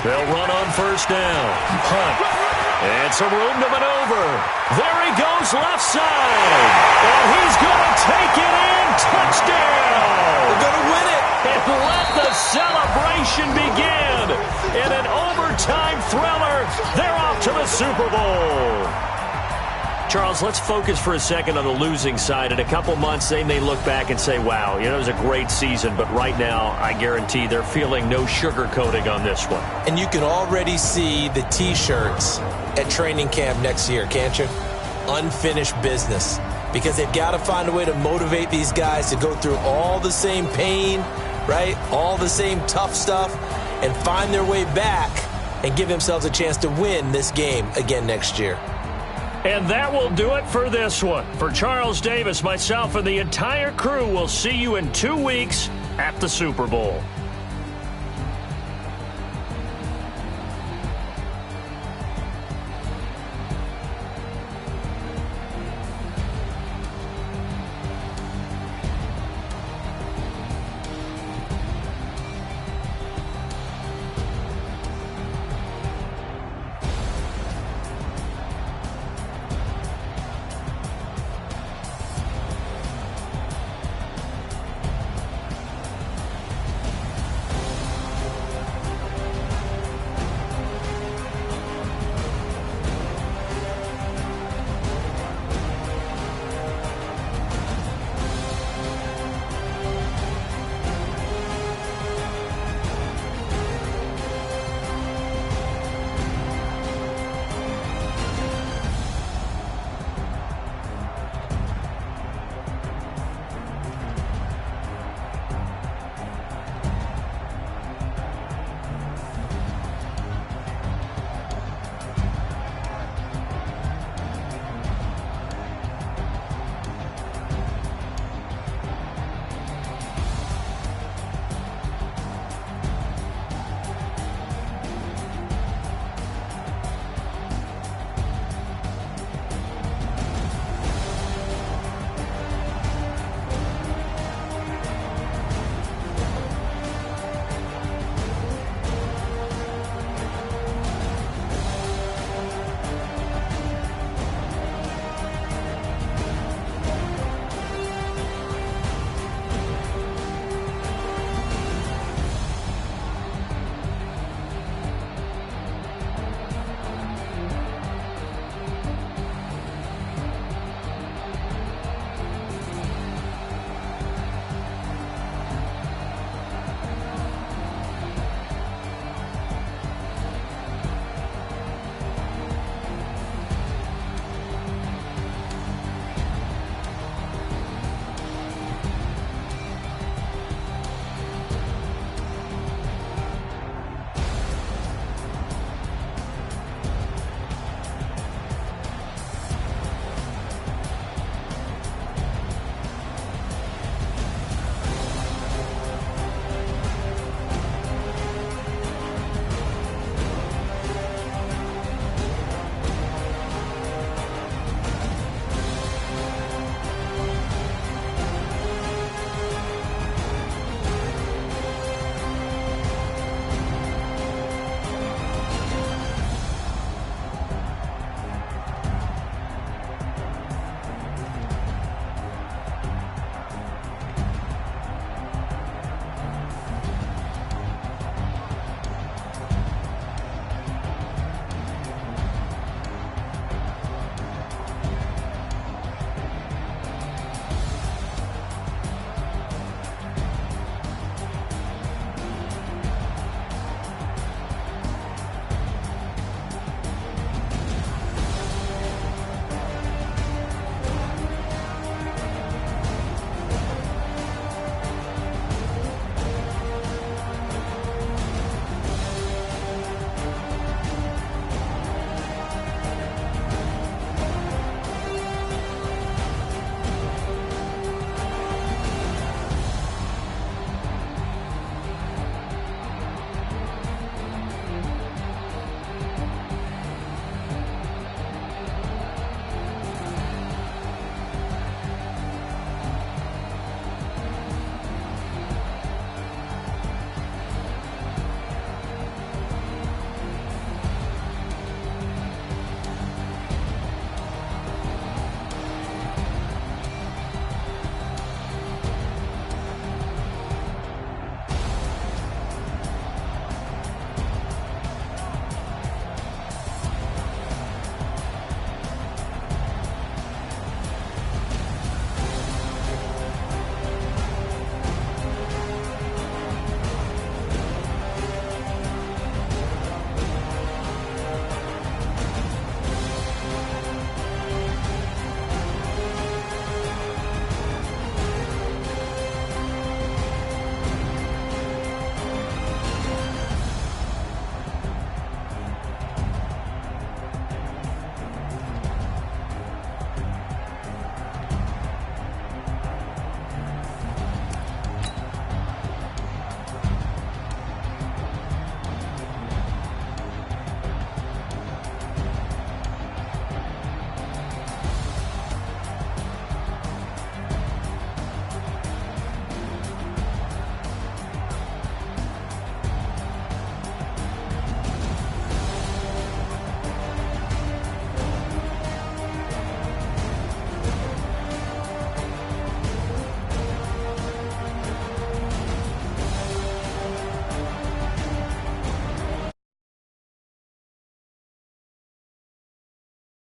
They'll run on first down. Hunt. And some room to maneuver. There he goes left side. And he's going to take it in. Touchdown. They're going to win it. And let the celebration begin. In an overtime thriller, they're off to the Super Bowl. Charles, let's focus for a second on the losing side. In a couple months, they may look back and say, wow, it was a great season. But right now, I guarantee they're feeling no sugarcoating on this one. And you can already see the T-shirts at training camp next year, can't you? Unfinished business. Because they've got to find a way to motivate these guys to go through all the same pain, right? All the same tough stuff, and find their way back and give themselves a chance to win this game again next year. And that will do it for this one. For Charles Davis, myself, and the entire crew, we'll see you in 2 weeks at the Super Bowl.